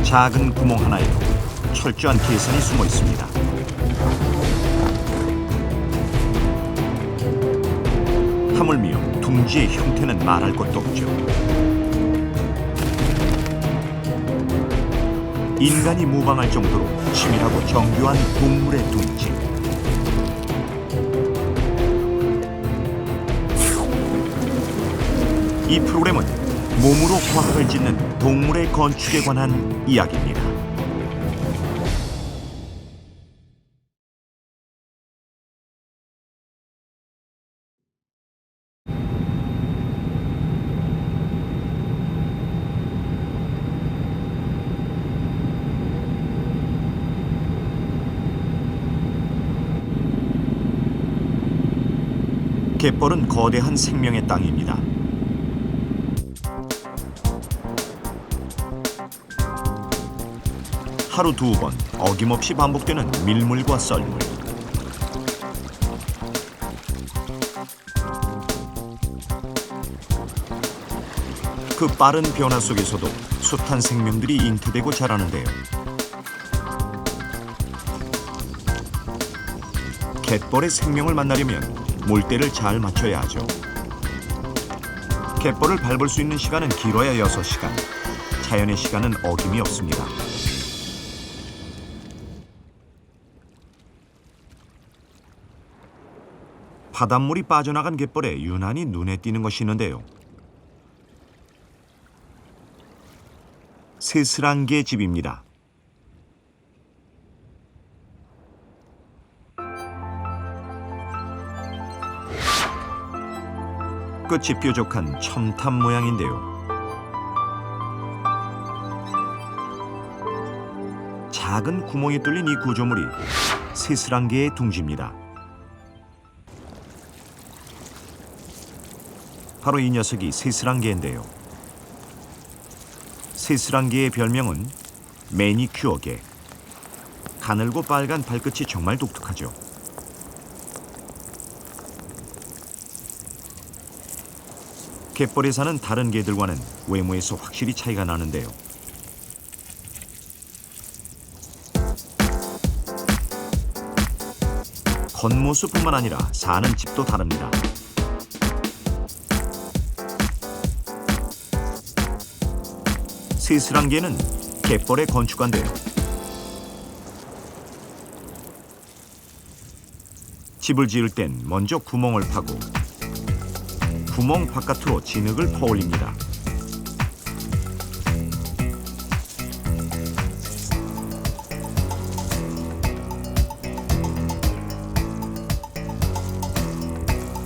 작은 구멍 하나에도 철저한 계산이 숨어 있습니다. 하물며 둥지의 형태는 말할 것도 없죠. 인간이 모방할 정도로 치밀하고 정교한 동물의 둥지. 이 프로그램은 몸으로 과학을 짓는 동물의 건축에 관한 이야기입니다. 갯벌은 거대한 생명의 땅입니다. 하루 2번 어김없이 반복되는 밀물과 썰물. 그 빠른 변화 속에서도 숱한 생명들이 잉태되고 자라는데요. 갯벌의 생명을 만나려면 몰대를 잘 맞춰야 하죠. 갯벌을 밟을 수 있는 시간은 길어야 6시간. 자연의 시간은 어김이 없습니다. 바닷물이 빠져나간 갯벌에 유난히 눈에 띄는 것이 있는데요. 새스랑개 집입니다. 끝이 뾰족한 첨탑 모양인데요. 작은 구멍이 뚫린 이 구조물이 새스랑개의 둥지입니다. 바로 이 녀석이 새스랑개인데요. 새스랑개의 별명은 매니큐어개. 가늘고 빨간 발끝이 정말 독특하죠. 갯벌에 사는 다른 개들과는 외모에서 확실히 차이가 나는데요. 겉모습뿐만 아니라 사는 집도 다릅니다. 새스랑개는 갯벌에 건축한데요. 집을 지을 땐 먼저 구멍을 파고 구멍 바깥으로 진흙을 퍼올립니다.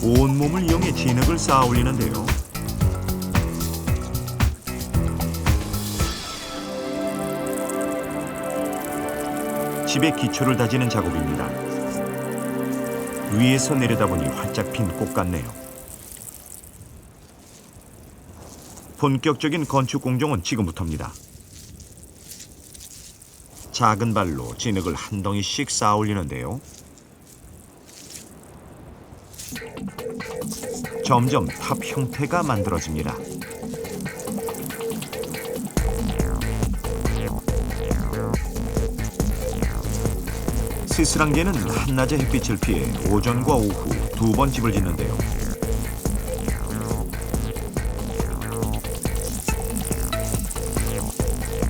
온몸을 이용해 진흙을 쌓아 올리는데요. 집의 기초를 다지는 작업입니다. 위에서 내려다보니 활짝 핀 꽃 같네요. 본격적인 건축 공정은 지금부터입니다. 작은 발로 진흙을 한 덩이씩 쌓아 올리는데요. 점점 탑 형태가 만들어집니다. 새스랑개는 한낮의 햇빛을 피해 오전과 오후 2번 집을 짓는데요.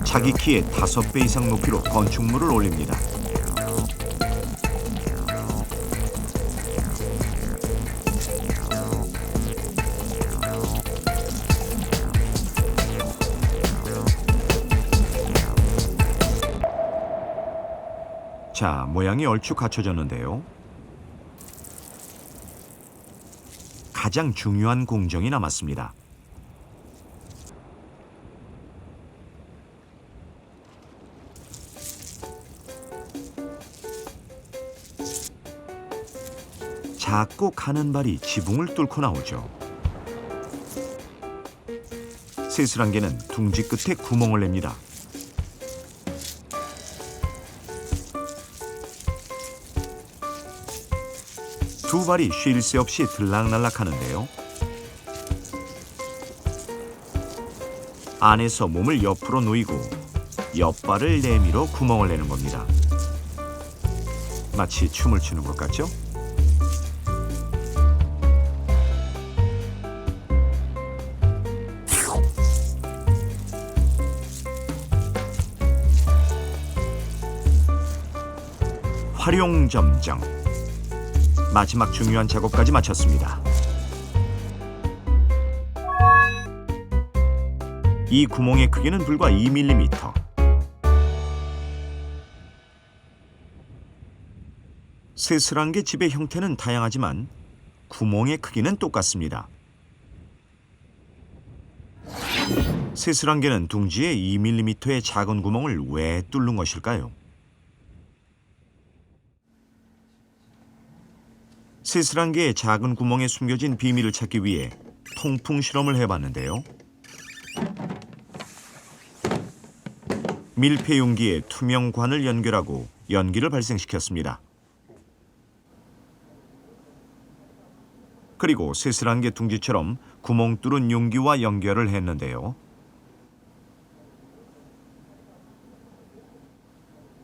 자기 키의 5배 이상 높이로 건축물을 올립니다. 자, 모양이 얼추 갖춰졌는데요. 가장 중요한 공정이 남았습니다. 작고 가는 발이 지붕을 뚫고 나오죠. 새스랑개는 둥지 끝에 구멍을 냅니다. 두 발이 쉴 새 없이 들락날락하는데요. 안에서 몸을 옆으로 놓이고 옆발을 내밀어 구멍을 내는 겁니다. 마치 춤을 추는 것 같죠? 활용점정. 마지막 중요한 작업까지 마쳤습니다. 이 구멍의 크기는 불과 2mm. 세스란개 집의 형태는 다양하지만 구멍의 크기는 똑같습니다. 세스란개는 둥지에 2mm의 작은 구멍을 왜 뚫는 것일까요? 세스란개의 작은 구멍에 숨겨진 비밀을 찾기 위해 통풍 실험을 해봤는데요. 밀폐 용기에 투명 관을 연결하고 연기를 발생시켰습니다. 그리고 세스란개 둥지처럼 구멍 뚫은 용기와 연결을 했는데요.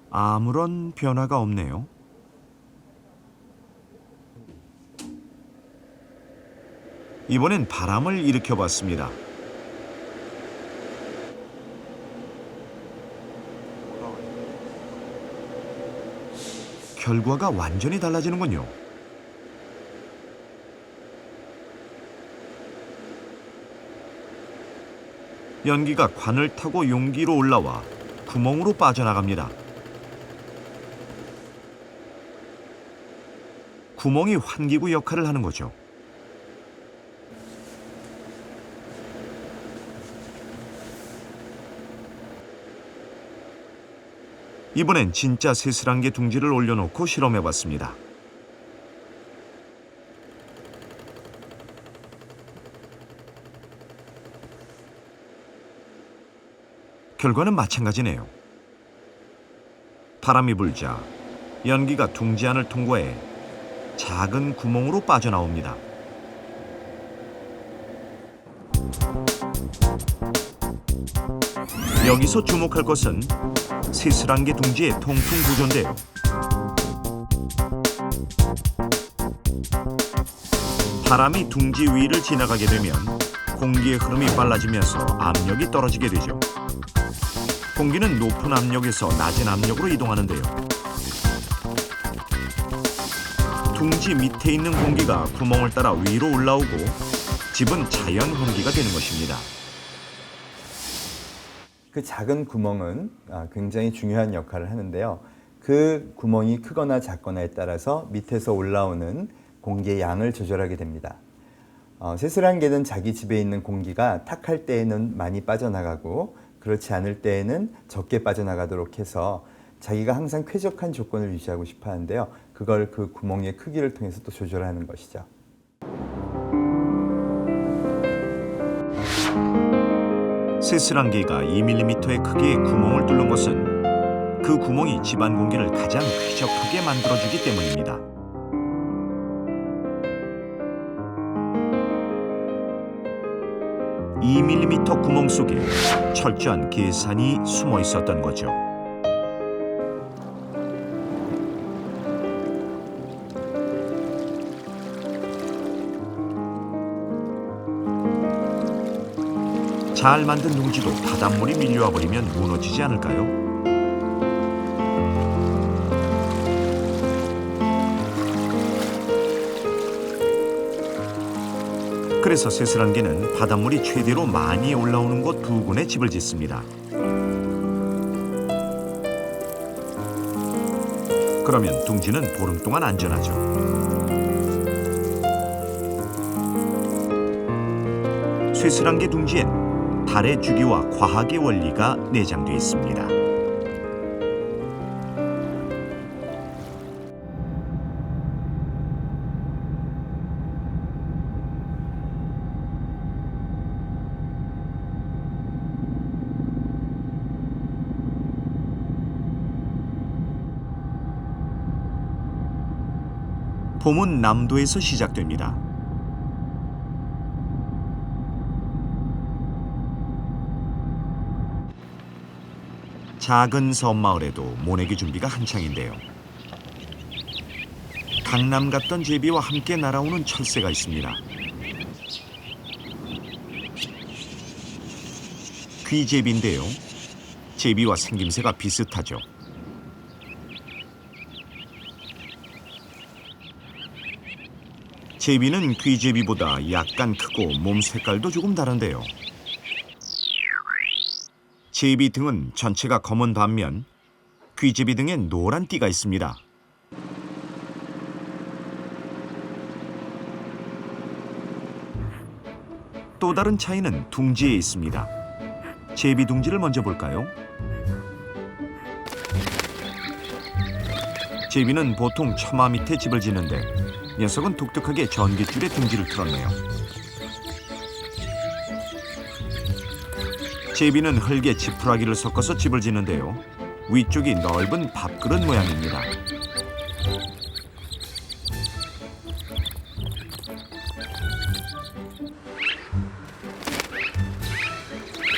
아무런 변화가 없네요. 이번엔 바람을 일으켜봤습니다. 결과가 완전히 달라지는군요. 연기가 관을 타고 용기로 올라와 구멍으로 빠져나갑니다. 구멍이 환기구 역할을 하는 거죠. 이번엔 진짜 세스란개 둥지를 올려놓고 실험해봤습니다. 결과는 마찬가지네요. 바람이 불자 연기가 둥지 안을 통과해 작은 구멍으로 빠져나옵니다. 여기서 주목할 것은 세스란개 둥지의 통풍 구조인데요. 바람이 둥지 위를 지나가게 되면 공기의 흐름이 빨라지면서 압력이 떨어지게 되죠. 공기는 높은 압력에서 낮은 압력으로 이동하는데요. 둥지 밑에 있는 공기가 구멍을 따라 위로 올라오고 집은 자연 환기가 되는 것입니다. 그 작은 구멍은 굉장히 중요한 역할을 하는데요. 그 구멍이 크거나 작거나에 따라서 밑에서 올라오는 공기의 양을 조절하게 됩니다. 세스란개는 자기 집에 있는 공기가 탁할 때에는 많이 빠져나가고 그렇지 않을 때에는 적게 빠져나가도록 해서 자기가 항상 쾌적한 조건을 유지하고 싶어 하는데요. 그걸 그 구멍의 크기를 통해서 또 조절하는 것이죠. 세스란개가 2mm의 크기의 구멍을 뚫는 것은 그 구멍이 집안 공기를 가장 쾌적하게 만들어주기 때문입니다. (2mm) 구멍 속에 철저한 계산이 숨어 있었던 거죠. 잘 만든 둥지도 바닷물이 밀려와 버리면 무너지지 않을까요? 그래서 세스란개는 바닷물이 최대로 많이 올라오는 곳 두 군에 집을 짓습니다. 그러면 둥지는 보름 동안 안전하죠. 세스란개 둥지엔 달의 주기와 과학의 원리가 내장되어 있습니다. 봄은 남도에서 시작됩니다. 작은 섬마을에도 모내기 준비가 한창인데요. 강남 갔던 제비와 함께 날아오는 철새가 있습니다. 귀제비인데요. 제비와 생김새가 비슷하죠. 제비는 귀제비보다 약간 크고 몸 색깔도 조금 다른데요. 제비 등은 전체가 검은 반면 귀제비 등엔 노란 띠가 있습니다. 또 다른 차이는 둥지에 있습니다. 제비 둥지를 먼저 볼까요? 제비는 보통 처마 밑에 집을 짓는데 녀석은 독특하게 전깃줄에 둥지를 틀었네요. 제비는 흙에 지푸라기를 섞어서 집을 짓는데요. 위쪽이 넓은 밥그릇 모양입니다.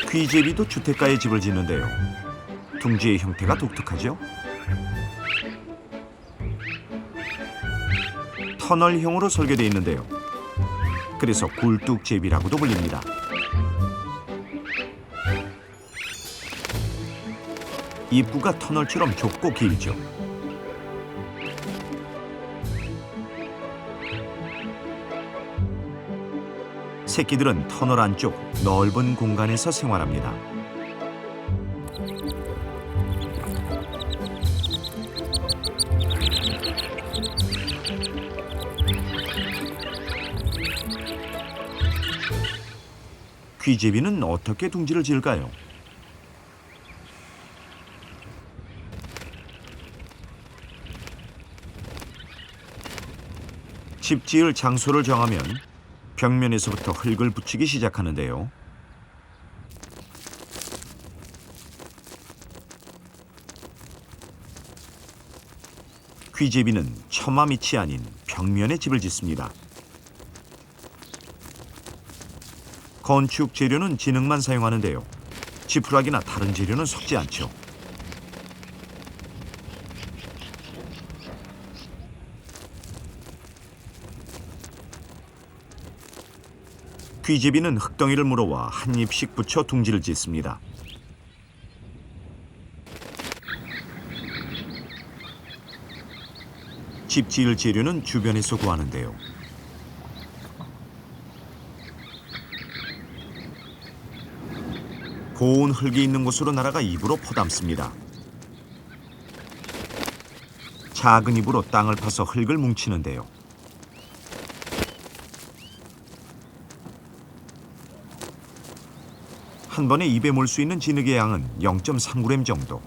귀제비도 주택가에 집을 짓는데요. 둥지의 형태가 독특하죠? 터널형으로 설계되어 있는데요. 그래서 굴뚝제비라고도 불립니다. 입구가 터널처럼 좁고 길죠. 새끼들은 터널 안쪽 넓은 공간에서 생활합니다. 귀제비는 어떻게 둥지를 지을까요? 집 지을 장소를 정하면 벽면에서부터 흙을 붙이기 시작하는데요. 귀제비는 처마 밑이 아닌 벽면에 집을 짓습니다. 건축 재료는 진흙만 사용하는데요. 지푸라기나 다른 재료는 섞지 않죠. 귀제비는 흙덩이를 물어와 한 입씩 붙여 둥지를 짓습니다. 집 지을 재료는 주변에서 구하는데요. 고운 흙이 있는 곳으로 날아가 입으로 퍼담습니다. 작은 입으로 땅을 파서 흙을 뭉치는데요. 한 번에 입에 몰 수 있는 진흙의 양은 0.3g 정도.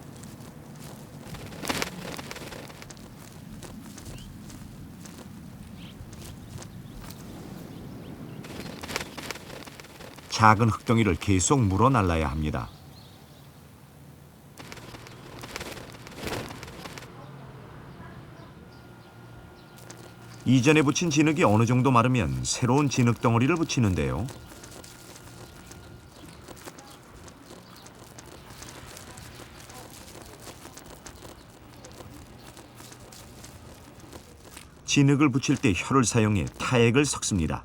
작은 흙덩이를 계속 물어 날라야 합니다. 이전에 붙인 진흙이 어느 정도 마르면 새로운 진흙 덩어리를 붙이는데요. 진흙을 붙일 때 혀를 사용해 타액을 섞습니다.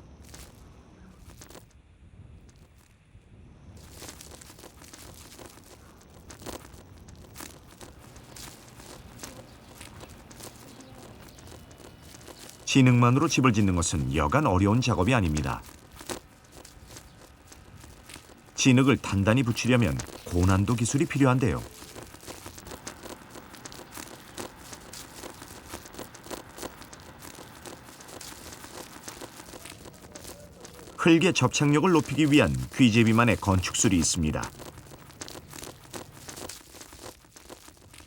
진흙만으로 집을 짓는 것은 여간 어려운 작업이 아닙니다. 진흙을 단단히 붙이려면 고난도 기술이 필요한데요. 흙의 접착력을 높이기 위한 귀제비만의 건축술이 있습니다.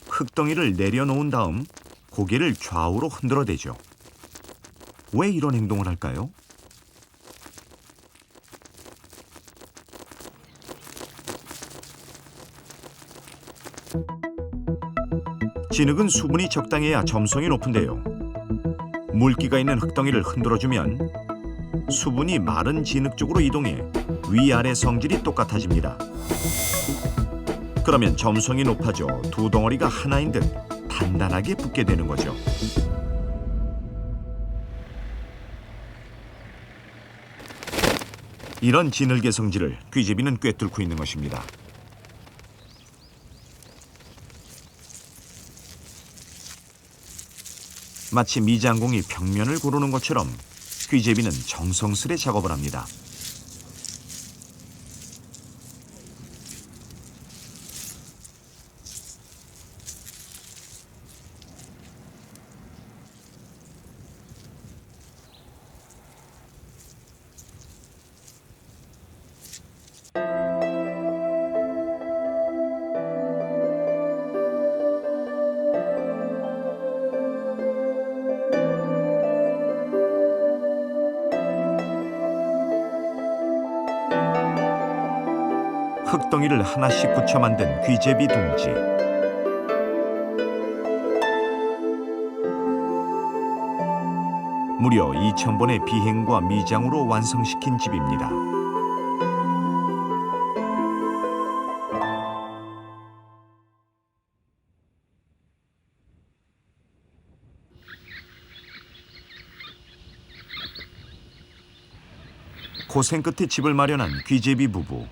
흙덩이를 내려놓은 다음 고개를 좌우로 흔들어대죠. 왜 이런 행동을 할까요? 진흙은 수분이 적당해야 점성이 높은데요. 물기가 있는 흙덩이를 흔들어주면 수분이 마른 진흙 쪽으로 이동해 위아래 성질이 똑같아집니다. 그러면 점성이 높아져 두 덩어리가 하나인 듯 단단하게 붙게 되는 거죠. 이런 진흙의 성질을 귀제비는 꿰뚫고 있는 것입니다. 마치 미장공이 벽면을 고르는 것처럼 귀제비는 정성스레 작업을 합니다. 흙덩이를 하나씩 붙여 만든 귀제비 둥지. 무려 2,000번의 비행과 미장으로 완성시킨 집입니다. 고생 끝에 집을 마련한 귀제비 부부.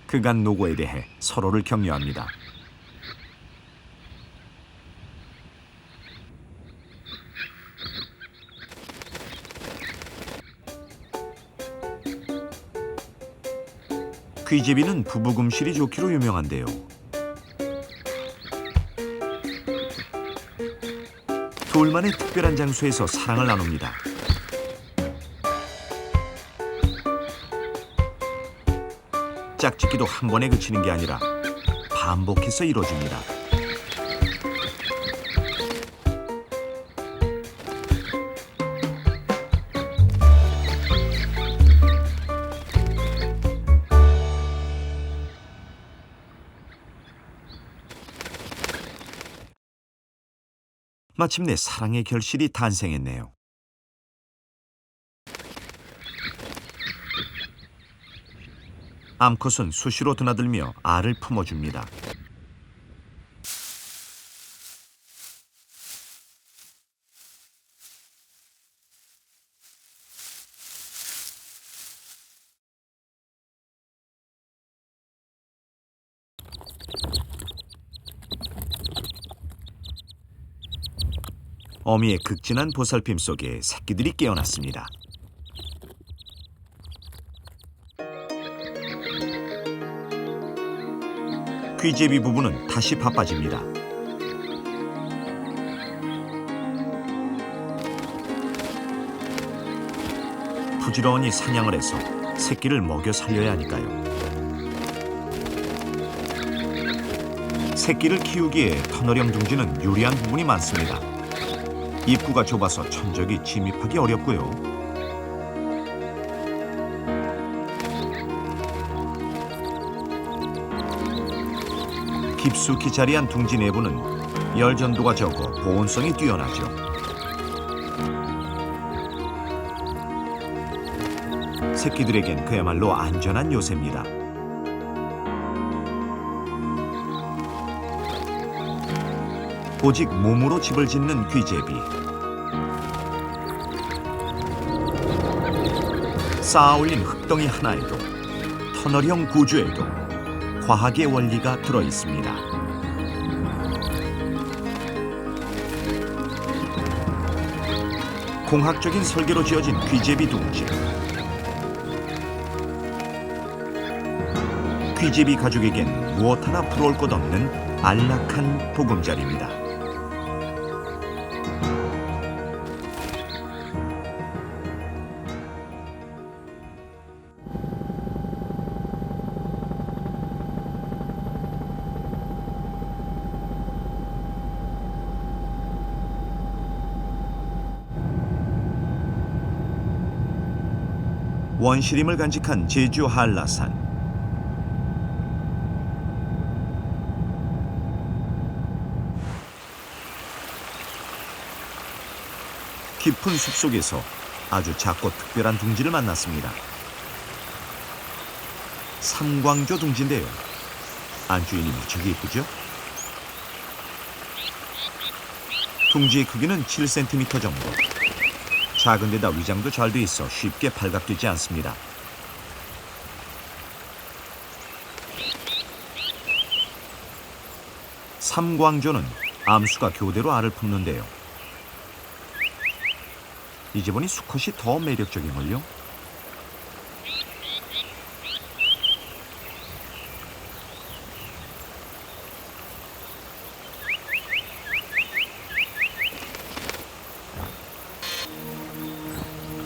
그간 노고에 대해 서로를 격려합니다. 귀제비는 부부 금실이 좋기로 유명한데요. 둘만의 특별한 장소에서 사랑을 나눕니다. 짝짓기도 한 번에 그치는 게 아니라 반복해서 이루어집니다. 마침내 사랑의 결실이 탄생했네요. 암컷은 수시로 드나들며 알을 품어줍니다. 어미의 극진한 보살핌 속에 새끼들이 깨어났습니다. 귀제비 부부는 다시 바빠집니다. 부지런히 사냥을 해서 새끼를 먹여 살려야 하니까요. 새끼를 키우기에 터널형 둥지는 유리한 부분이 많습니다. 입구가 좁아서 천적이 침입하기 어렵고요. 깊숙이 자리한 둥지 내부는 열 전도가 적어 보온성이 뛰어나죠. 새끼들에겐 그야말로 안전한 요새입니다. 오직 몸으로 집을 짓는 귀제비. 쌓아올린 흙덩이 하나에도 터널형 구조에도 과학의 원리가 들어 있습니다. 공학적인 설계로 지어진 귀제비 둥지. 귀제비 가족에겐 무엇 하나 부러울 것 없는 안락한 보금자리입니다. 원시림을 간직한 제주 한라산. 깊은 숲속에서 아주 작고 특별한 둥지를 만났습니다. 삼광조 둥지인데요. 안주인이 무척 예쁘죠? 둥지의 크기는 7cm 정도. 작은 데다 위장도 잘 돼 있어 쉽게 발각되지 않습니다. 삼광조는 암수가 교대로 알을 품는데요. 이제 보니 수컷이 더 매력적인걸요?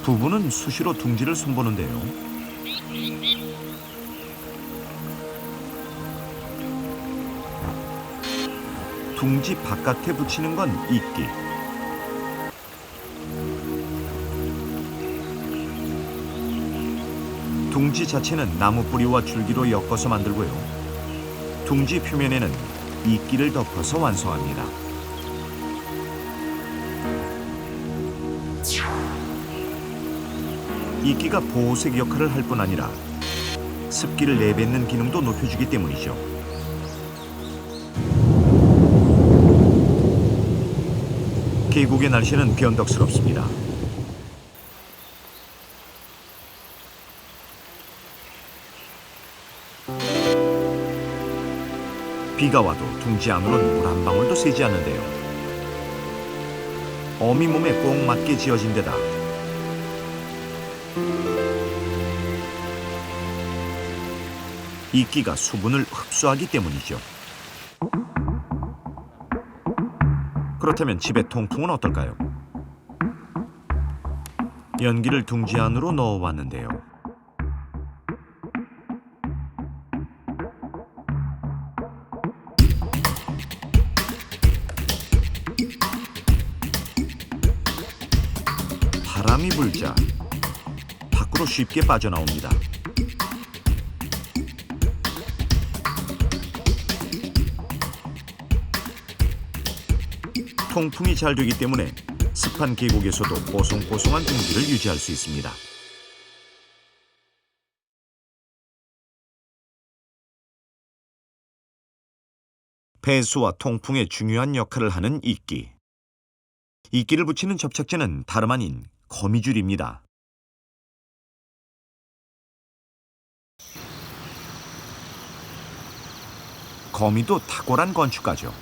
부부는 수시로 둥지를 손보는데요. 둥지 바깥에 붙이는 건 이끼. 둥지 자체는 나무 뿌리와 줄기로 엮어서 만들고요. 둥지 표면에는 이끼를 덮어서 완성합니다. 이끼가 보호색 역할을 할 뿐 아니라 습기를 내뱉는 기능도 높여주기 때문이죠. 계곡의 날씨는 변덕스럽습니다. 비가 와도 둥지 안으로는 물 한 방울도 새지 않는데요. 어미 몸에 꼭 맞게 지어진 데다 이끼가 수분을 흡수하기 때문이죠. 그렇다면 집의 통풍은 어떨까요? 연기를 둥지 안으로 넣어봤는데요. 바람이 불자 밖으로 쉽게 빠져나옵니다. 통풍이 잘 되기 때문에 습한 계곡에서도 뽀송뽀송한 둥지를 유지할 수 있습니다. 배수와 통풍에 중요한 역할을 하는 이끼. 이끼를 붙이는 접착제는 다름 아닌 거미줄입니다. 거미도 탁월한 건축가죠.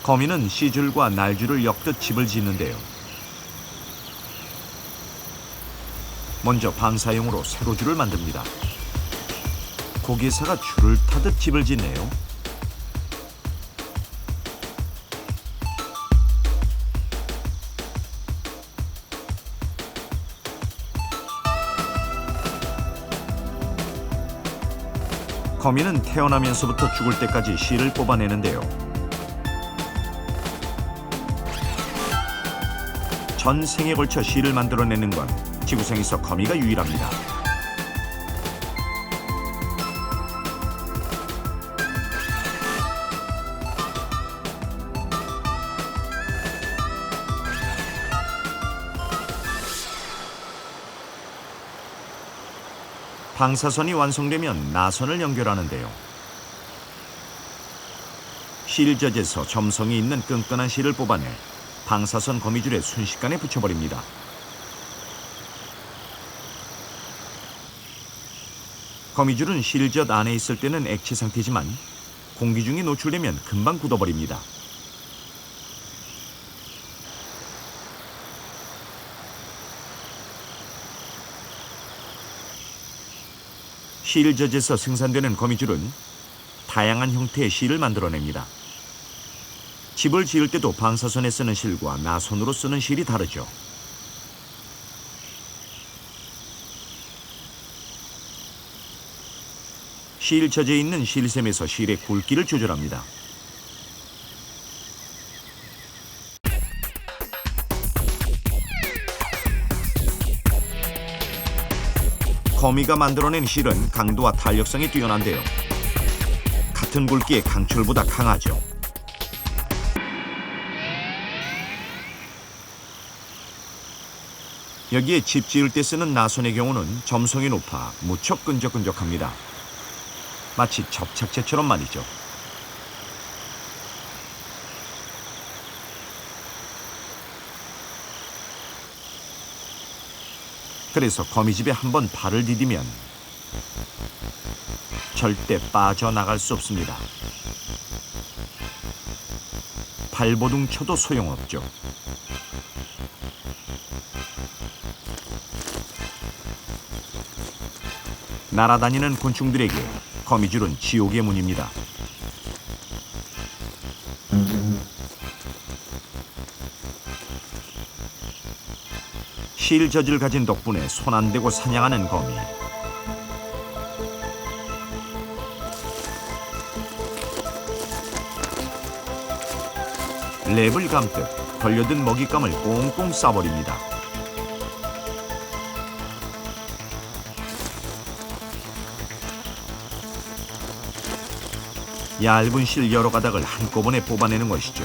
거미는 씨줄과 날줄을 엮듯 집을 짓는데요. 먼저 방사용으로 세로줄을 만듭니다. 고개사가 줄을 타듯 집을 짓네요. 거미는 태어나면서부터 죽을 때까지 씨를 뽑아내는데요. 전 생에 걸쳐 씨를 만들어내는 건 지구상에서 거미가 유일합니다. 방사선이 완성되면 나선을 연결하는데요. 실젖에서 점성이 있는 끈끈한 실을 뽑아내 방사선 거미줄에 순식간에 붙여버립니다. 거미줄은 실젖 안에 있을 때는 액체 상태지만 공기 중에 노출되면 금방 굳어버립니다. 실젖에서 생산되는 거미줄은 다양한 형태의 실을 만들어냅니다. 집을 지을 때도 방사선에 쓰는 실과 나선으로 쓰는 실이 다르죠. 실젖에 있는 실샘에서 실의 굵기를 조절합니다. 거미가 만들어낸 실은 강도와 탄력성이 뛰어난데요. 같은 굵기의 강철보다 강하죠. 여기에 집 지을 때 쓰는 나선의 경우는 점성이 높아 무척 끈적끈적합니다. 마치 접착제처럼 말이죠. 그래서 거미집에 한번 발을 디디면 절대 빠져나갈 수 없습니다. 발버둥 쳐도 소용없죠. 날아다니는 곤충들에게 거미줄은 지옥의 문입니다. 실저질 가진 덕분에 손 안 대고 사냥하는 거미. 랩을 감듯 걸려든 먹잇감을 꽁꽁 싸버립니다. 얇은 실 여러 가닥을 한꺼번에 뽑아내는 것이죠.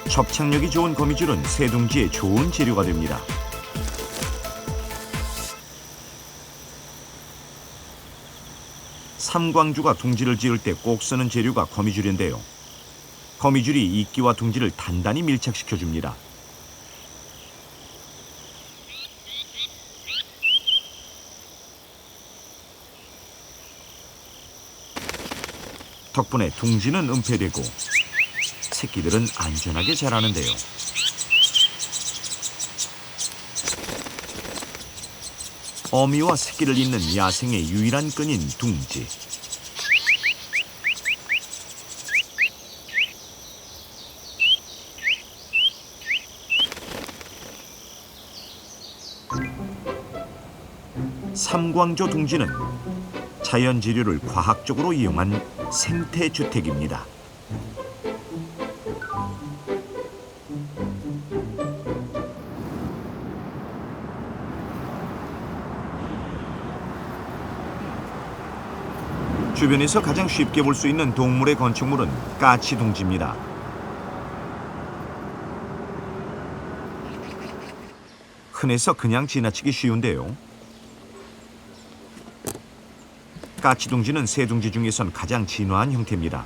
접착력이 좋은 거미줄은 새둥지에 좋은 재료가 됩니다. 삼광주가 둥지를 지을 때 꼭 쓰는 재료가 거미줄인데요. 거미줄이 이끼와 둥지를 단단히 밀착시켜줍니다. 덕분에 둥지는 은폐되고 새끼들은 안전하게 자라는데요. 어미와 새끼를 잇는 야생의 유일한 끈인 둥지. 삼광조 둥지는 자연 재료를 과학적으로 이용한 생태 주택입니다. 주변에서 가장 쉽게 볼 수 있는 동물의 건축물은 까치둥지입니다. 흔해서 그냥 지나치기 쉬운데요. 까치둥지는 새 둥지 중에선 가장 진화한 형태입니다.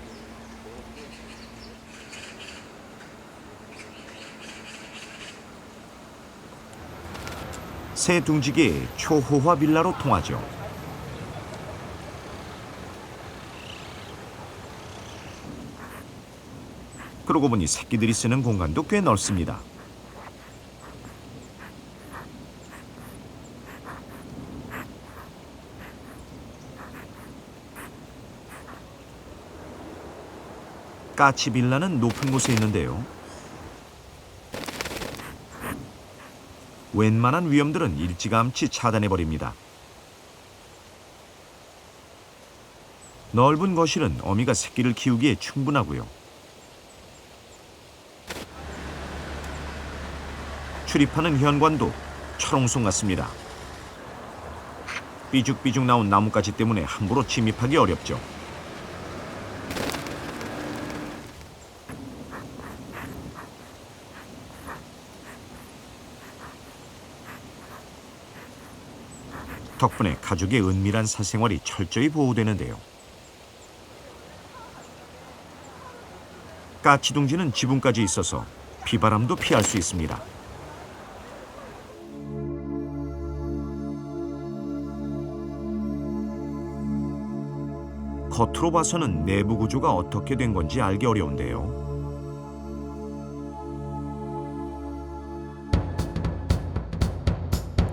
새 둥지계의 초호화 빌라로 통하죠. 그러고 보니 새끼들이 쓰는 공간도 꽤 넓습니다. 까치 빌라는 높은 곳에 있는데요. 웬만한 위험들은 일찌감치 차단해버립니다. 넓은 거실은 어미가 새끼를 키우기에 충분하고요. 출입하는 현관도 철옹성 같습니다. 삐죽삐죽 나온 나뭇가지 때문에 함부로 침입하기 어렵죠. 덕분에 가족의 은밀한 사생활이 철저히 보호되는데요. 까치둥지는 지붕까지 있어서 비바람도 피할 수 있습니다. 겉으로 봐서는 내부 구조가 어떻게 된 건지 알기 어려운데요.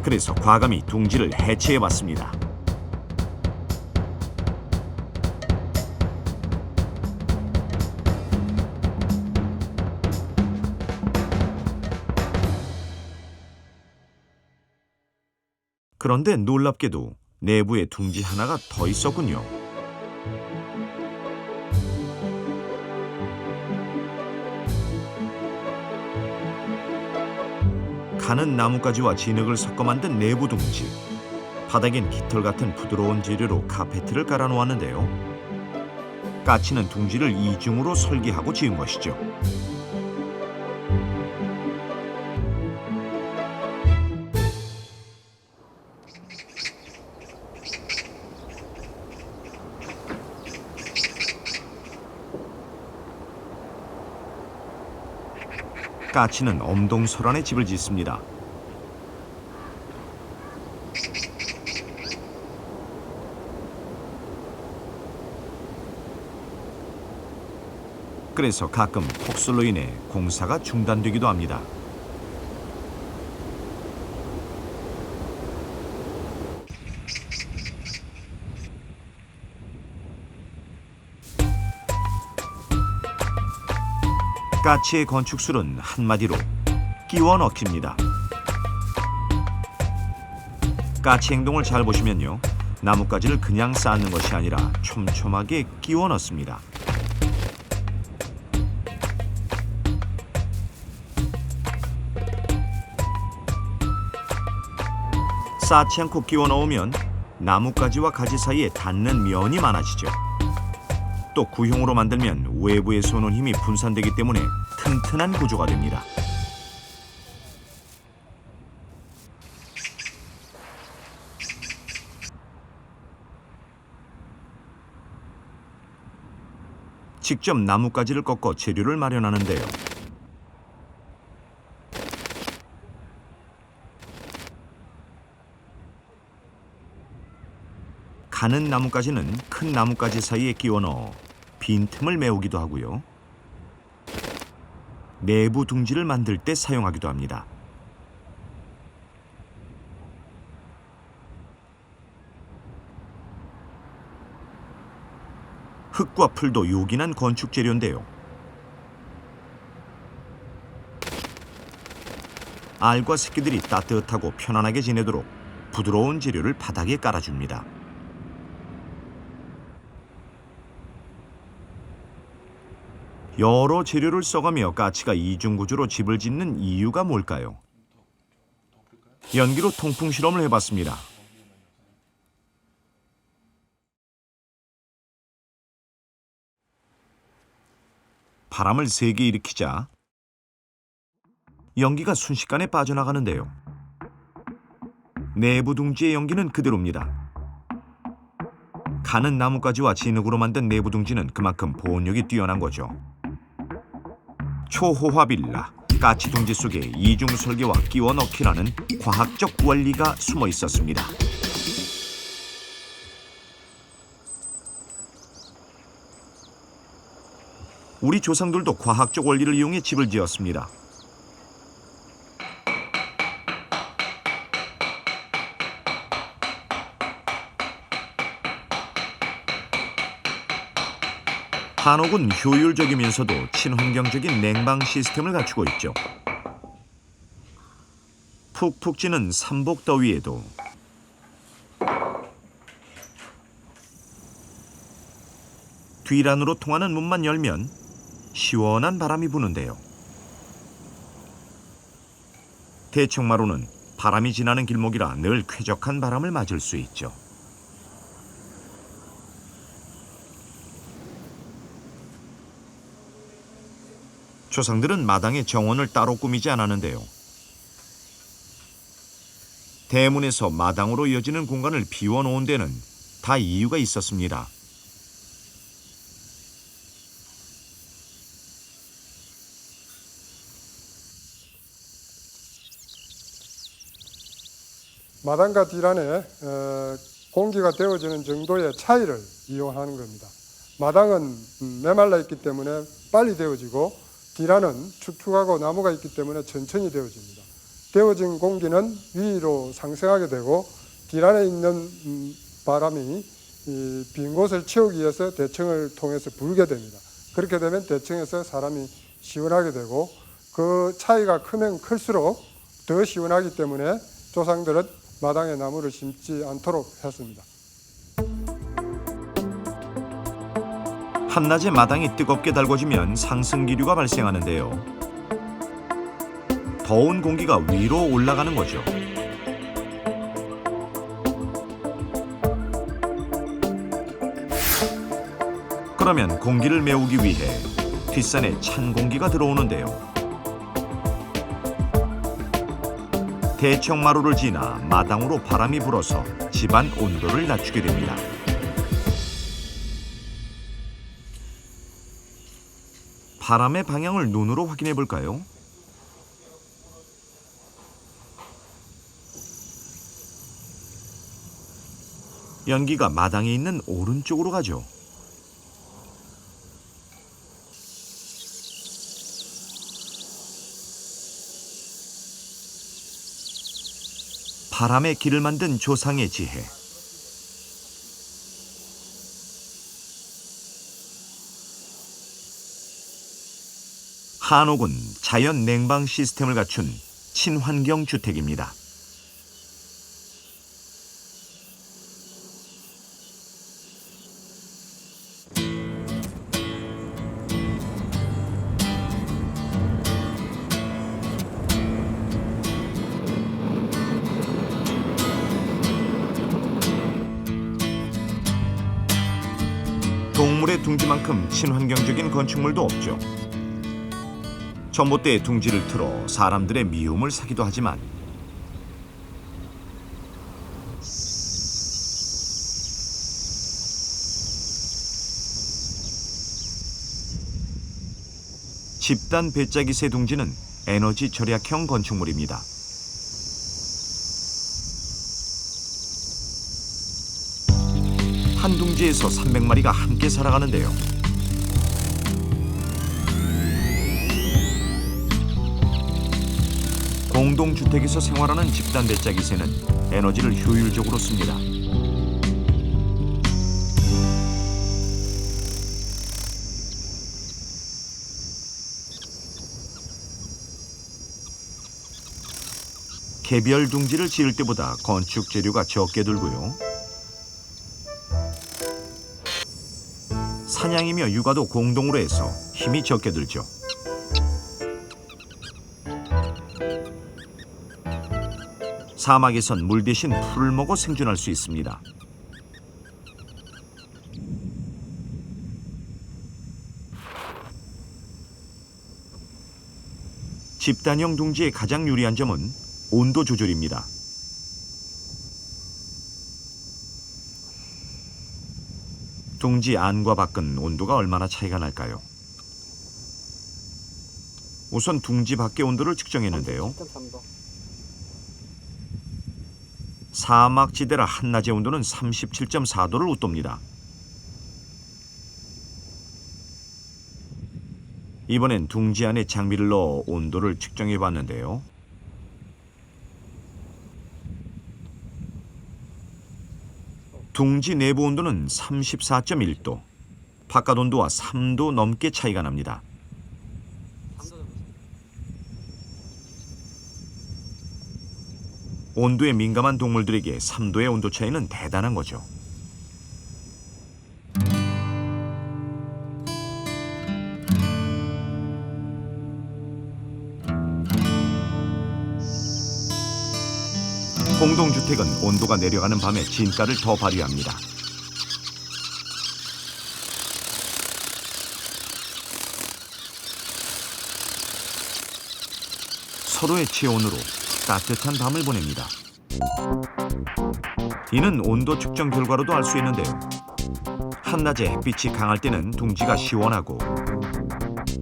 그래서 과감히 둥지를 해체해봤습니다. 그런데 놀랍게도 내부에 둥지 하나가 더 있었군요. 가는 나뭇가지와 진흙을 섞어 만든 내부 둥지. 바닥엔 깃털 같은 부드러운 재료로 카페트를 깔아 놓았는데요. 까치는 둥지를 이중으로 설계하고 지은 것이죠. 까치는 엄동설안에 집을 짓습니다. 그래서 가끔 폭설로 인해 공사가 중단되기도 합니다. 까치의 건축술은 한마디로 끼워 넣기입니다. 까치 행동을 잘 보시면요, 나뭇가지를 그냥 쌓는 것이 아니라 촘촘하게 끼워 넣습니다. 쌓지 않고 끼워 넣으면 나뭇가지와 가지 사이에 닿는 면이 많아지죠. 또 구형으로 만들면 외부에서 오는 힘이 분산되기 때문에 튼튼한 구조가 됩니다. 직접 나뭇가지를 꺾어 재료를 마련하는데요. 가는 나뭇가지는 큰 나뭇가지 사이에 끼워 넣어 빈틈을 메우기도 하고요. 내부 둥지를 만들 때 사용하기도 합니다. 흙과 풀도 요긴한 건축 재료인데요. 알과 새끼들이 따뜻하고 편안하게 지내도록 부드러운 재료를 바닥에 깔아줍니다. 여러 재료를 써가며 까치가 이중구조로 집을 짓는 이유가 뭘까요? 연기로 통풍 실험을 해봤습니다. 바람을 세게 일으키자 연기가 순식간에 빠져나가는데요. 내부 둥지의 연기는 그대로입니다. 가는 나뭇가지와 진흙으로 만든 내부 둥지는 그만큼 보온력이 뛰어난 거죠. 초호화 빌라, 까치 둥지 속에 이중 설계와 끼워 넣기라는 과학적 원리가 숨어 있었습니다. 우리 조상들도 과학적 원리를 이용해 집을 지었습니다. 한옥은 효율적이면서도 친환경적인 냉방 시스템을 갖추고 있죠. 푹푹 찌는 삼복 더위에도 뒤란으로 통하는 문만 열면 시원한 바람이 부는데요. 대청마루는 바람이 지나는 길목이라 늘 쾌적한 바람을 맞을 수 있죠. 조상들은 마당에 정원을 따로 꾸미지 않았는데요. 대문에서 마당으로 이어지는 공간을 비워놓은 데는 다 이유가 있었습니다. 마당과 뒤란에 공기가 데워지는 정도의 차이를 이용하는 겁니다. 마당은 메말라 있기 때문에 빨리 데워지고 뒤란은 축축하고 나무가 있기 때문에 천천히 데워집니다. 데워진 공기는 위로 상승하게 되고 뒤란에 있는 바람이 빈 곳을 채우기 위해서 대청을 통해서 불게 됩니다. 그렇게 되면 대청에서 사람이 시원하게 되고 그 차이가 크면 클수록 더 시원하기 때문에 조상들은 마당에 나무를 심지 않도록 했습니다. 한낮에 마당이 뜨겁게 달궈지면 상승기류가 발생하는데요. 더운 공기가 위로 올라가는 거죠. 그러면 공기를 메우기 위해 뒷산에 찬 공기가 들어오는데요. 대청마루를 지나 마당으로 바람이 불어서 집안 온도를 낮추게 됩니다. 바람의 방향을 눈으로 확인해 볼까요? 연기가 마당에 있는 오른쪽으로 가죠. 바람의 길을 만든 조상의 지혜. 한옥은 자연 냉방 시스템을 갖춘 친환경 주택입니다. 동물의 둥지만큼 친환경적인 건축물도 없죠. 전봇대에 둥지를 틀어 사람들의 미움을 사기도 하지만 집단 배짜기새 둥지는 에너지 절약형 건축물입니다. 한 둥지에서 300마리가 함께 살아가는데요. 공동주택에서 생활하는 집단 배짜기새는 에너지를 효율적으로 씁니다. 개별 둥지를 지을 때보다 건축 재료가 적게 들고요. 사냥이며 육아도 공동으로 해서 힘이 적게 들죠. 사막에선 물 대신 풀을 먹어 생존할 수 있습니다. 집단형 둥지의 가장 유리한 점은 온도 조절입니다. 둥지 안과 밖은 온도가 얼마나 차이가 날까요? 우선 둥지 밖의 온도를 측정했는데요. 사막지대라 한낮의 온도는 37.4도를 웃돕니다. 이번엔 둥지 안에 장비를 넣어 온도를 측정해 봤는데요. 둥지 내부 온도는 34.1도, 바깥 온도와 3도 넘게 차이가 납니다. 온도에 민감한 동물들에게 3도의 온도 차이는 대단한 거죠. 공동주택은 온도가 내려가는 밤에 진가를 더 발휘합니다. 서로의 체온으로 따뜻한 밤을 보냅니다. 이는 온도 측정 결과로도 알 수 있는데요. 한낮에 햇빛이 강할 때는 둥지가 시원하고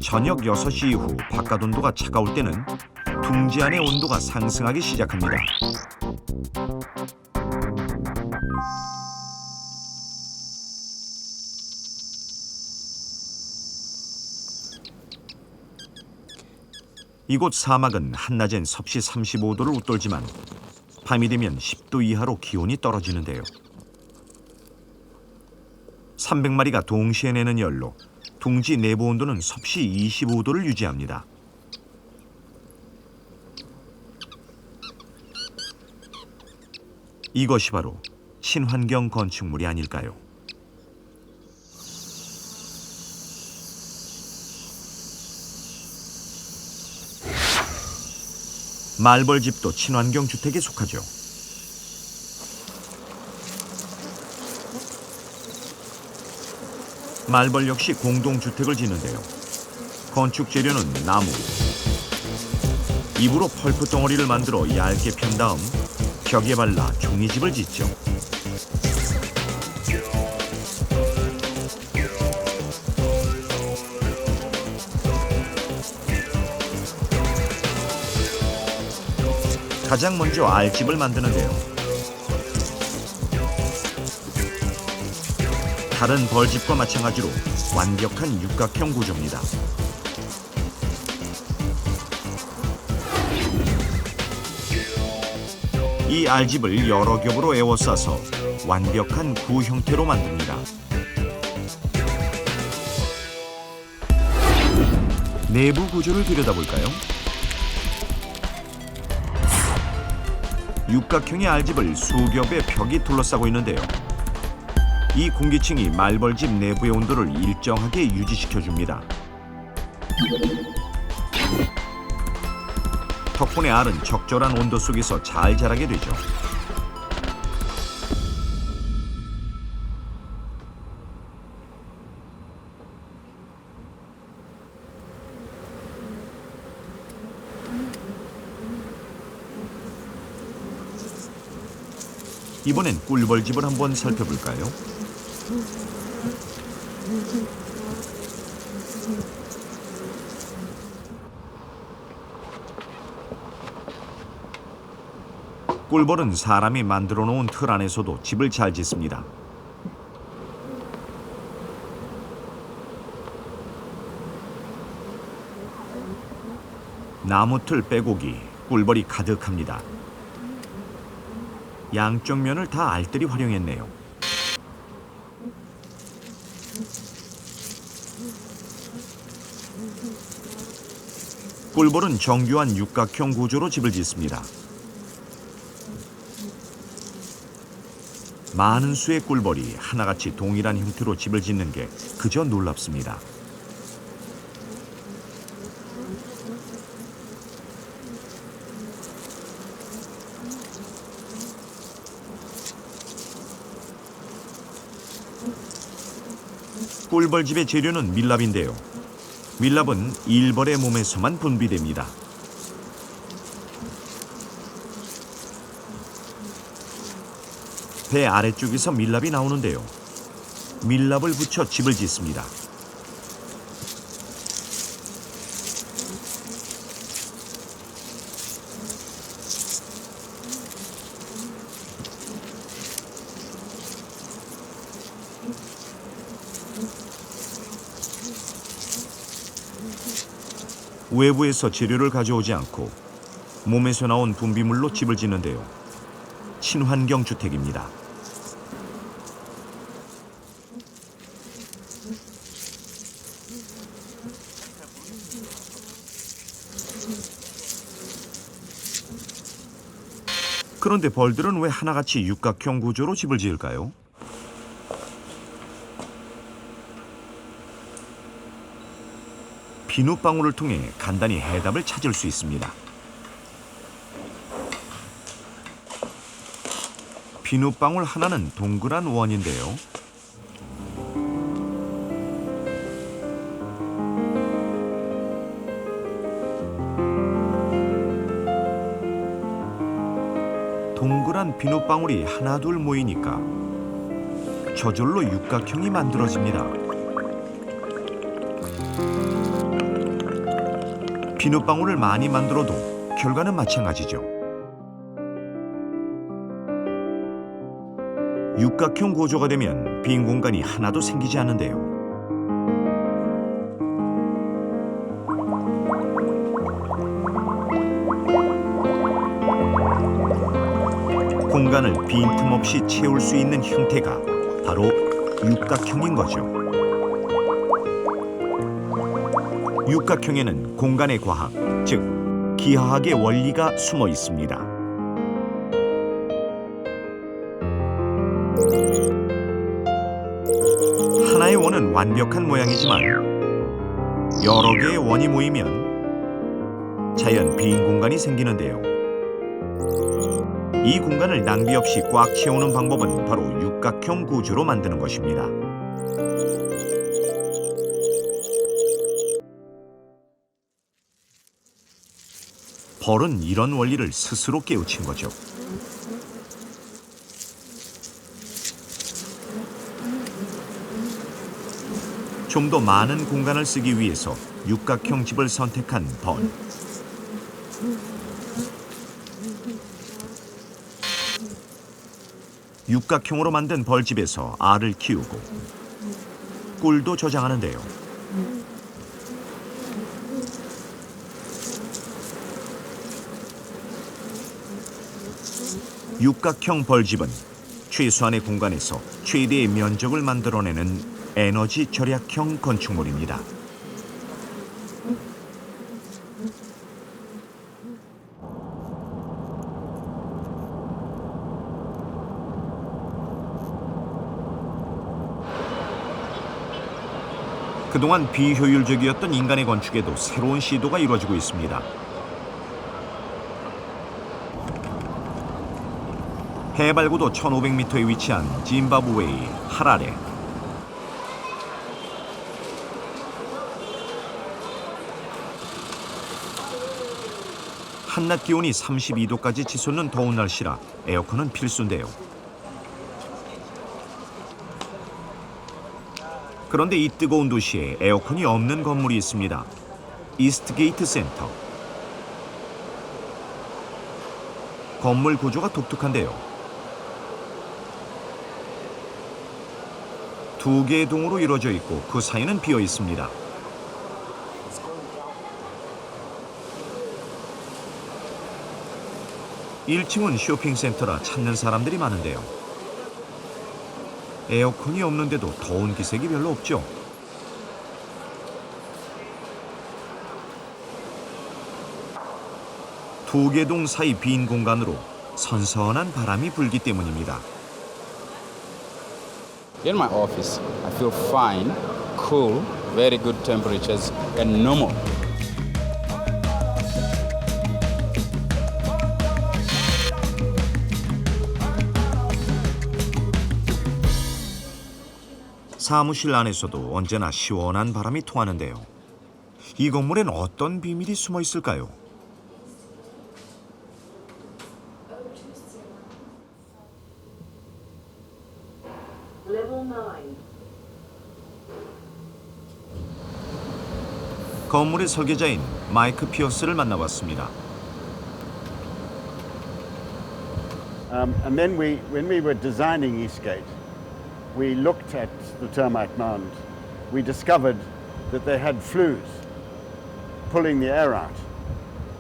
저녁 6시 이후 바깥 온도가 차가울 때는 둥지 안의 온도가 상승하기 시작합니다. 이곳 사막은 한낮엔 섭씨 35도를 웃돌지만 밤이 되면 10도 이하로 기온이 떨어지는데요. 300마리가 동시에 내는 열로 둥지 내부 온도는 섭씨 25도를 유지합니다. 이것이 바로 친환경 건축물이 아닐까요? 말벌집도 친환경 주택에 속하죠. 말벌 역시 공동주택을 짓는데요. 건축 재료는 나무. 입으로 펄프 덩어리를 만들어 얇게 편 다음 벽에 발라 종이집을 짓죠. 가장 먼저 알집을 만드는데요. 다른 벌집과 마찬가지로 완벽한 육각형 구조입니다. 이 알집을 여러 겹으로 에워싸서 완벽한 구 형태로 만듭니다. 내부 구조를 들여다볼까요? 육각형의 알집을 수겹의 벽이 둘러싸고 있는데요. 이 공기층이 말벌집 내부의 온도를 일정하게 유지시켜줍니다. 덕분에 알은 적절한 온도 속에서 잘 자라게 되죠. 이번엔 꿀벌집을 한번 살펴볼까요? 꿀벌은 사람이 만들어 놓은 틀 안에서도 집을 잘 짓습니다. 나무틀 빼곡이 꿀벌이 가득합니다. 양쪽 면을 다 알뜰히 활용했네요. 꿀벌은 정교한 육각형 구조로 집을 짓습니다. 많은 수의 꿀벌이 하나같이 동일한 형태로 집을 짓는 게 그저 놀랍습니다. 꿀벌집의 재료는 밀랍인데요. 밀랍은 일벌의 몸에서만 분비됩니다. 배 아래쪽에서 밀랍이 나오는데요. 밀랍을 붙여 집을 짓습니다. 외부에서 재료를 가져오지 않고 몸에서 나온 분비물로 집을 짓는데요. 친환경 주택입니다. 그런데 벌들은 왜 하나같이 육각형 구조로 집을 지을까요? 비눗방울을 통해 간단히 해답을 찾을 수 있습니다. 비눗방울 하나는 동그란 원인데요. 동그란 비눗방울이 하나둘 모이니까 저절로 육각형이 만들어집니다. 비눗방울을 많이 만들어도 결과는 마찬가지죠. 육각형 구조가 되면 빈 공간이 하나도 생기지 않는데요. 공간을 빈틈없이 채울 수 있는 형태가 바로 육각형인 거죠. 육각형에는 공간의 과학, 즉 기하학의 원리가 숨어 있습니다. 하나의 원은 완벽한 모양이지만 여러 개의 원이 모이면 자연 빈 공간이 생기는데요. 이 공간을 낭비 없이 꽉 채우는 방법은 바로 육각형 구조로 만드는 것입니다. 벌은 이런 원리를 스스로 깨우친 거죠. 좀 더 많은 공간을 쓰기 위해서 육각형 집을 선택한 벌. 육각형으로 만든 벌집에서 알을 키우고 꿀도 저장하는데요. 육각형 벌집은 최소한의 공간에서 최대의 면적을 만들어내는 에너지 절약형 건축물입니다. 그동안 비효율적이었던 인간의 건축에도 새로운 시도가 이루어지고 있습니다. 해발고도 1500m에 위치한 짐바브웨이 하라레. 한낮 기온이 32도까지 치솟는 더운 날씨라 에어컨은 필수인데요. 그런데 이 뜨거운 도시에 에어컨이 없는 건물이 있습니다. 이스트게이트 센터. 건물 구조가 독특한데요. 두 개의 동으로 이루어져 있고 그 사이는 비어 있습니다. (1층은) 쇼핑센터라 찾는 사람들이 많은데요. 에어컨이 없는데도 더운 기색이 별로 없죠. 두 개 동 사이 빈 공간으로 선선한 바람이 불기 때문입니다. In my office, I feel fine, cool, very good temperatures, and normal. 사무실 안에서도 언제나 시원한 바람이 통하는데요. 이 건물엔 어떤 비밀이 숨어 있을까요? 건물의 설계자인 마이크 피어스를 만나봤습니다. And then when we were designing Eastgate, we looked at the termite mound. We discovered that they had flues pulling the air out.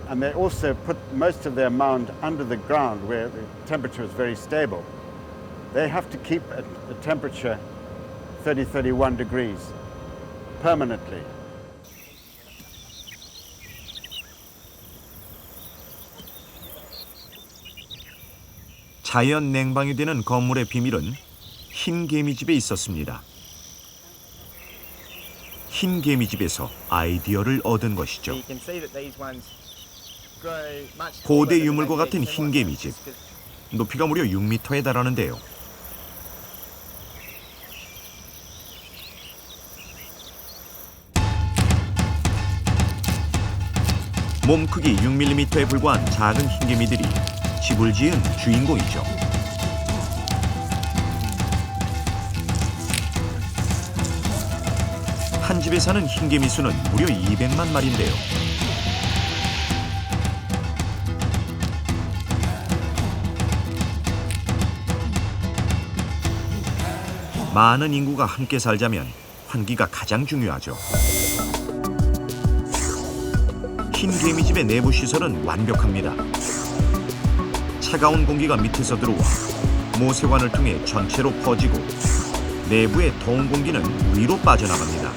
And they also put most of their mound under the ground where the temperature is very stable. They have to keep a temperature 30, 31 degrees permanently. 자연 냉방이 되는 건물의 비밀은 흰 개미집에 있었습니다. 흰 개미집에서 아이디어를 얻은 것이죠. 고대 유물과 같은 흰 개미집. 높이가 무려 6m에 달하는데요. 몸 크기 6mm에 불과한 작은 흰 개미들이 집을 지은 주인공이죠. 한 집에 사는 흰개미 수는 무려 200만 마리인데요. 많은 인구가 함께 살자면 환기가 가장 중요하죠. 흰개미집의 내부 시설은 완벽합니다. 차가운 공기가 밑에서 들어와 모세관을 통해 전체로 퍼지고 내부의 더운 공기는 위로 빠져나갑니다.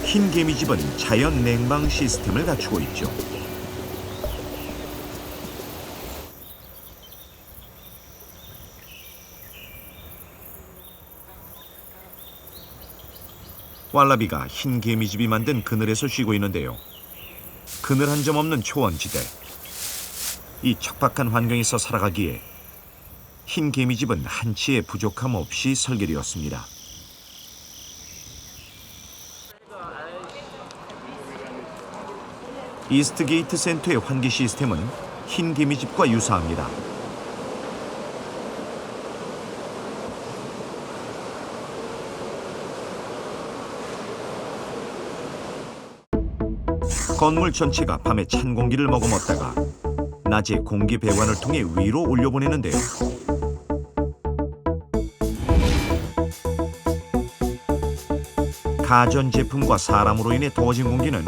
흰개미집은 자연 냉방 시스템을 갖추고 있죠. 왈라비가 흰 개미집이 만든 그늘에서 쉬고 있는데요. 그늘 한 점 없는 초원지대. 이 척박한 환경에서 살아가기에 흰 개미집은 한치의 부족함 없이 설계되었습니다. 이스트게이트 센터의 환기 시스템은 흰 개미집과 유사합니다. 건물 전체가 밤에 찬 공기를 머금었다가 낮에 공기 배관을 통해 위로 올려보내는데요. 가전제품과 사람으로 인해 더워진 공기는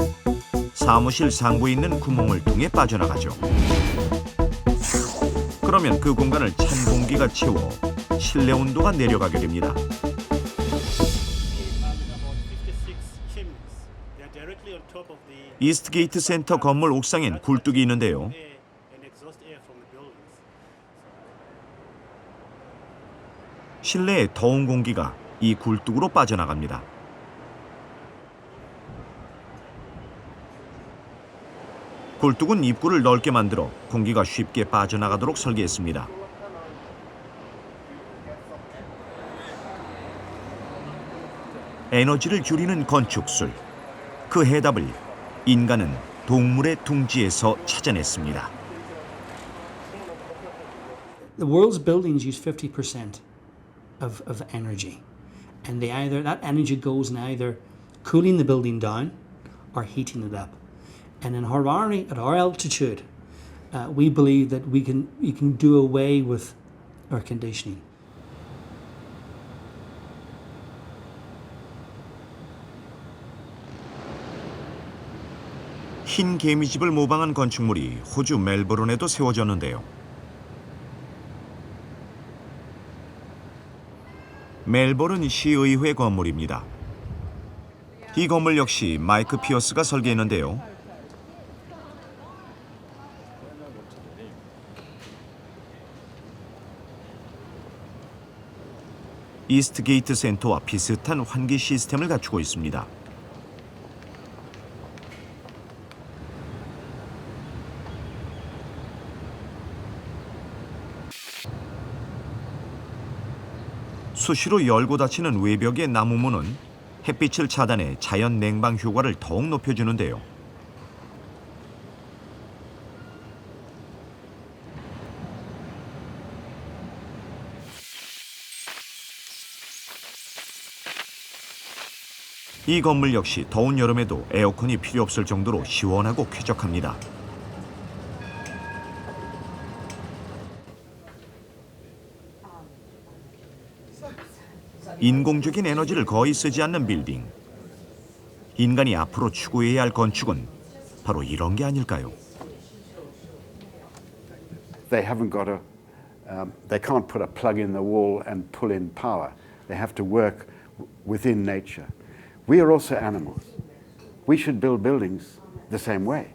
사무실 상부에 있는 구멍을 통해 빠져나가죠. 그러면 그 공간을 찬 공기가 채워 실내 온도가 내려가게 됩니다. 이스트게이트 센터 건물 옥상엔 굴뚝이 있는데요. 실내의 더운 공기가 이 굴뚝으로 빠져나갑니다. 굴뚝은 입구를 넓게 만들어 공기가 쉽게 빠져나가도록 설계했습니다. 에너지를 줄이는 건축술. 그 해답을 인간은 동물의 둥지에서 찾아냈습니다. The world's buildings use 50% of energy, and that energy goes in either cooling the building down or heating it up. And in Hawaii, at our altitude, we believe that we can do away with air conditioning. 흰 개미집을 모방한 건축물이 호주 멜버른에도 세워졌는데요. 멜버른 시의회 건물입니다. 이 건물 역시 마이크 피어스가 설계했는데요. 이스트게이트 센터와 비슷한 환기 시스템을 갖추고 있습니다. 수시로 열고 닫히는 외벽의 나무문은 햇빛을 차단해 자연 냉방 효과를 더욱 높여주는데요. 이 건물 역시 더운 여름에도 에어컨이 필요 없을 정도로 시원하고 쾌적합니다. 인공적인 에너지를 거의 쓰지 않는 빌딩. 인간이 앞으로 추구해야 할 건축은 바로 이런 게 아닐까요? They haven't got they can't put a plug in the wall and pull in power. They have to work within nature. We are also animals. We should build buildings the same way.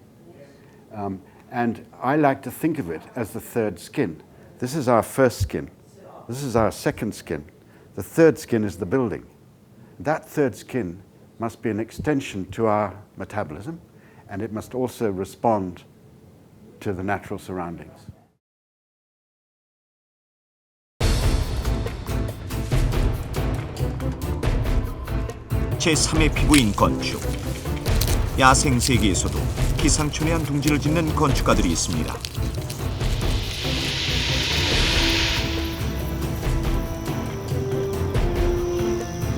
And I like to think of it as the third skin. This is our first skin. This is our second skin. The third skin is the building. That third skin must be an extension to our metabolism, and it must also respond to the natural surroundings. 제3의 피부인 건축. 야생 세계에서도 기상천외한 둥지를 짓는 건축가들이 있습니다.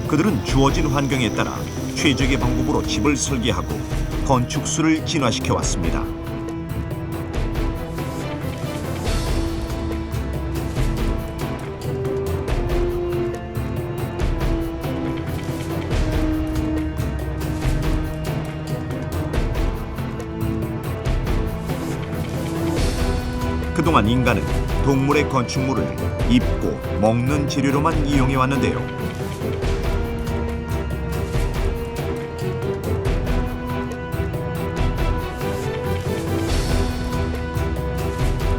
그들은 주어진 환경에 따라 최적의 방법으로 집을 설계하고 건축술을 진화시켜 왔습니다. 그동안 인간은 동물의 건축물을 입고 먹는 재료로만 이용해 왔는데요.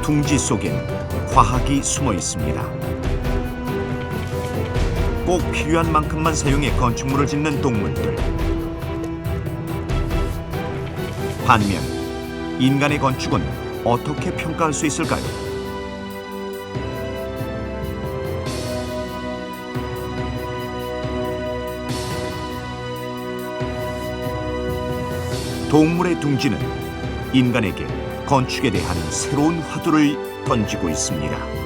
둥지 속엔 과학이 숨어 있습니다. 꼭 필요한 만큼만 사용해 건축물을 짓는 동물들. 반면 인간의 건축은 어떻게 평가할 수 있을까요? 동물의 둥지는 인간에게 건축에 대한 새로운 화두를 던지고 있습니다.